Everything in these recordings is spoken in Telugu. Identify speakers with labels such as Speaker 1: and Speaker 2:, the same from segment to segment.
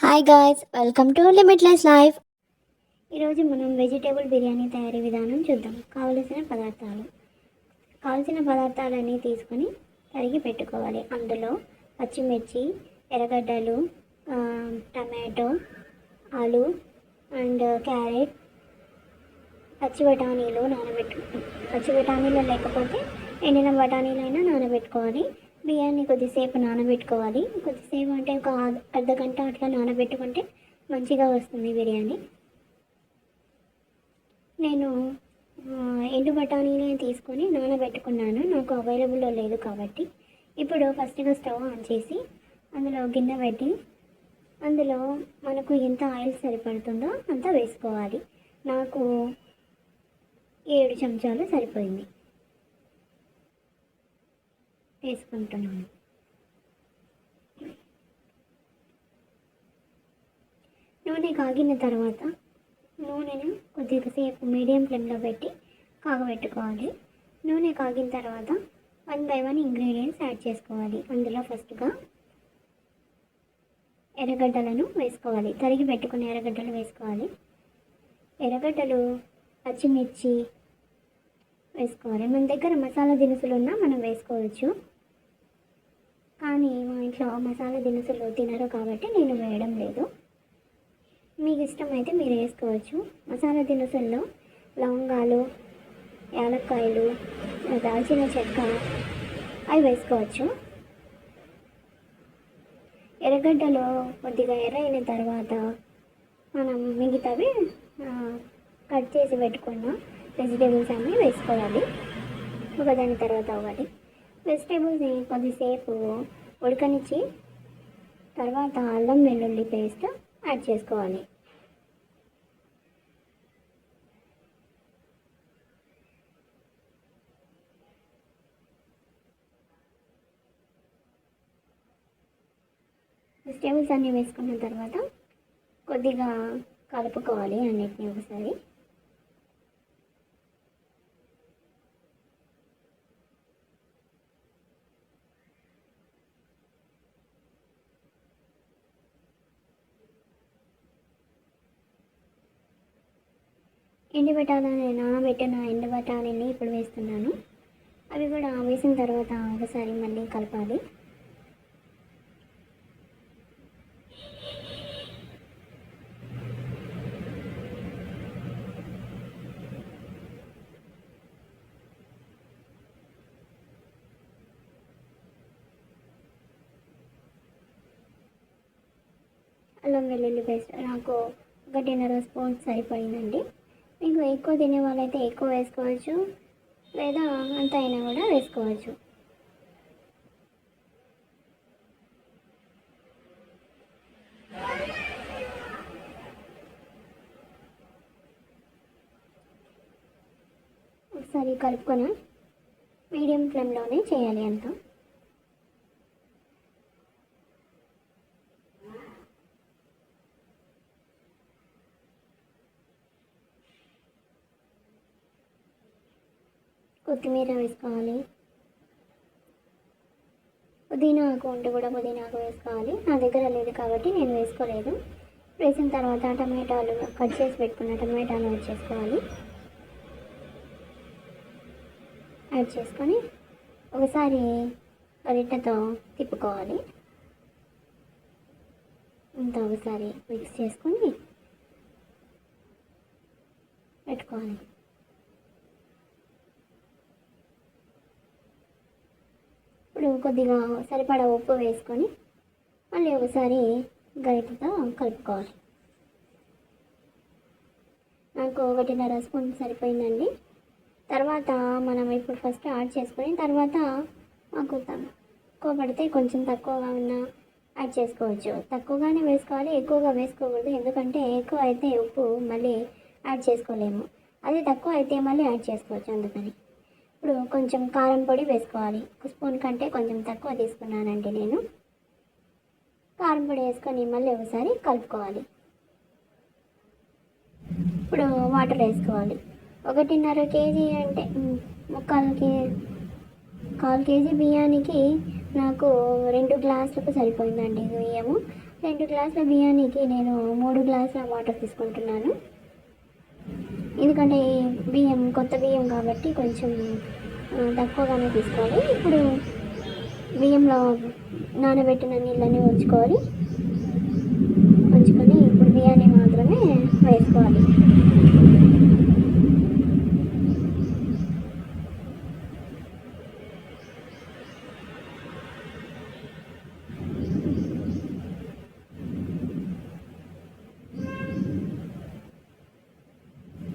Speaker 1: Hi guys, welcome to limitless life. ఈరోజు మనం వెజిటేబుల్ బిర్యానీ తయారీ విధానం చూద్దాం. కావలసిన పదార్థాలన్నీ తీసుకొని తరిగి పెట్టుకోవాలి. అందులో పచ్చిమిర్చి, ఎర్రగడ్డలు, టమాటో, ఆలు అండ్ క్యారెట్, పచ్చి బఠానీలు లేకపోతే ఎండిన బఠానీలైనా నానబెట్టుకోవాలి. బియ్యాన్ని కొద్దిసేపు నానబెట్టుకోవాలి. కొద్దిసేపు అంటే ఒక అర్ధ గంట అట్లా నానబెట్టుకుంటే మంచిగా వస్తుంది బిర్యానీ. నేను ఎండు బఠానీలే తీసుకొని నానబెట్టుకున్నాను, నాకు అవైలబుల్లో లేదు కాబట్టి. ఇప్పుడు ఫస్ట్గా స్టవ్ ఆన్ చేసి అందులో గిన్నె పెట్టి అందులో మనకు ఎంత ఆయిల్ సరిపడుతుందో అంత వేసుకోవాలి. నాకు 7 చెంచాలు సరిపోయింది, వేసుకుంటున్నాను. నూనె కాగిన తర్వాత నూనెను కొద్దిసేపు మీడియం ఫ్లేమ్లో పెట్టి కాగబెట్టుకోవాలి. నూనె కాగిన తర్వాత 1 by 1 ఇంగ్రీడియంట్స్ యాడ్ చేసుకోవాలి. అందులో ఫస్ట్గా ఎర్రగడ్డలను వేసుకోవాలి. తరిగి పెట్టుకున్న ఎర్రగడ్డలు వేసుకోవాలి. ఎర్రగడ్డలు, పచ్చిమిర్చి వేసుకోవాలి. మన దగ్గర మసాలా దినుసులు ఉన్నా మనం వేసుకోవచ్చు, కానీ మా ఇంట్లో మసాలా దినుసులు తినరు కాబట్టి నేను వేయడం లేదు. మీకు ఇష్టమైతే మీరు వేసుకోవచ్చు. మసాలా దినుసుల్లో లవంగాలు, యాలక్కాయలు, దాల్చిన చెక్క అవి వేసుకోవచ్చు. ఎర్రగడ్డలో కొద్దిగా ఎర్ర అయిన తర్వాత మనం మిగతావి కట్ చేసి పెట్టుకున్న వెజిటేబుల్స్ అన్నీ వేసుకోవాలి. ఒకదాని తర్వాత ఒకటి వెజిటేబుల్స్ని కొద్దిసేపు ఉడకనిచ్చి తర్వాత అల్లం వెల్లుల్లి పేస్ట్ యాడ్ చేసుకోవాలి. వెజిటేబుల్స్ అన్నీ వేసుకున్న తర్వాత కొద్దిగా కలుపుకోవాలి అన్నిటిని ఒకసారి. నానబెట్టిన ఎండు బఠానీని ఇప్పుడు వేస్తున్నాను. అవి కూడా వేసిన తర్వాత ఒకసారి మళ్ళీ కలపాలి. అల్లం వెల్లుల్లి పేస్ట్ నాకు 1.5 స్పూన్ సరిపోయిందండి. మీకు ఎక్కువ తినే వాళ్ళైతే ఎక్కువ వేసుకోవచ్చు, లేదా అంత అయినా కూడా వేసుకోవచ్చు. ఒకసారి కలుపుకొని మీడియం ఫ్లేమ్లోనే చేయాలి అంతా. కొత్తిమీర వేసుకోవాలి. పుదీనా ఆకు ఉంటే కూడా పుదీనా ఆకు వేసుకోవాలి. నా దగ్గర లేదు కాబట్టి నేను వేసుకోలేదు. వేసిన తర్వాత టమాటాలు, కట్ చేసి పెట్టుకున్న టమాటాలు యాడ్ చేసుకొని ఒకసారి గరిటెతో తిప్పుకోవాలి. ఇంత ఒకసారి మిక్స్ చేసుకొని పెట్టుకోవాలి. ఇప్పుడు కొద్దిగా సరిపడా ఉప్పు వేసుకొని మళ్ళీ ఒకసారి గరిటెతో కలుపుకోవాలి. నాకు 1.5 స్పూన్ సరిపోయిందండి. తర్వాత మనం ఇప్పుడు ఫస్ట్ యాడ్ చేసుకొని తర్వాత మాకు తక్కువ పడితే కొంచెం తక్కువగా ఉన్న యాడ్ చేసుకోవచ్చు. తక్కువగానే వేసుకోవాలి, ఎక్కువగా వేసుకోకూడదు. ఎందుకంటే ఎక్కువ అయితే ఉప్పు మళ్ళీ యాడ్ చేసుకోలేము, అదే తక్కువ అయితే మళ్ళీ యాడ్ చేసుకోవచ్చు. అందుకని ఇప్పుడు కొంచెం కారం పొడి వేసుకోవాలి. 1 స్పూన్ కంటే కొంచెం తక్కువ తీసుకున్నానండి నేను. కారం పొడి వేసుకొని మళ్ళీ ఒకసారి కలుపుకోవాలి. ఇప్పుడు వాటర్ వేసుకోవాలి. 1.5 కేజీ అంటే 1/4 కేజీ బియ్యానికి నాకు 2 గ్లాసులకు సరిపోయిందండి బియ్యము. 2 గ్లాసుల బియ్యానికి నేను 3 గ్లాసుల వాటర్ తీసుకుంటున్నాను. ఎందుకంటే ఈ బియ్యం కొత్త బియ్యం కాబట్టి కొంచెం తక్కువగానే తీసుకోవాలి. ఇప్పుడు బియ్యంలో నానబెట్టిన నీళ్ళని ఉంచుకొని ఇప్పుడు బియ్యాన్ని మాత్రమే వేసుకోవాలి.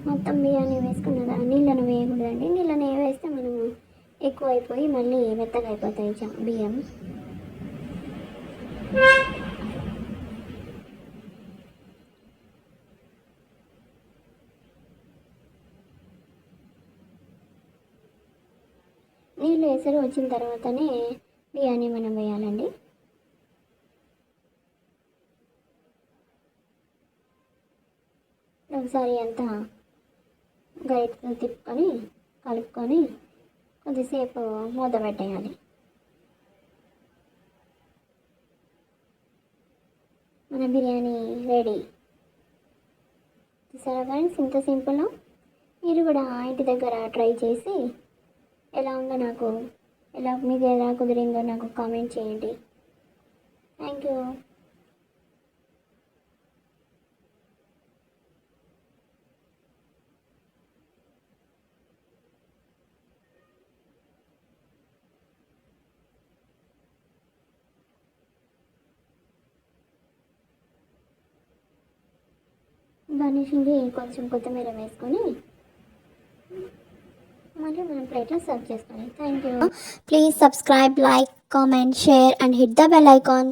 Speaker 1: మొత్తం బియ్యాన్ని వేసుకున్న నీళ్ళను వేయకూడదండి. నీళ్ళని వేస్తే మనము ఎక్కువ అయిపోయి మళ్ళీ మెత్తగా అయిపోతాయి బియ్యం. నీళ్ళు ఎసరు వచ్చిన తర్వాతనే బియ్యాన్ని మనం వేయాలండి. ఒకసారి అంతా గరిటెతో తిప్పుకొని కలుపుకొని కొద్దిసేపు మూత పెట్టేయాలి. మన బిర్యానీ రెడీ. చూసారా ఫ్రెండ్స్, ఇంత సింపుల్. మీరు కూడా ఇంటి దగ్గర ట్రై చేసి ఎలా ఉందో మీకు ఎలా కుదిరిందో నాకు కామెంట్ చేయండి. Thank you. గార్నిషింగ్కి కొంచెం కొత్తిమీర వేసుకొని మళ్ళీ మనం ప్లేట్లో సర్వ్ చేసుకోవాలి. Thank you. Please subscribe, like, comment, share and hit the bell icon.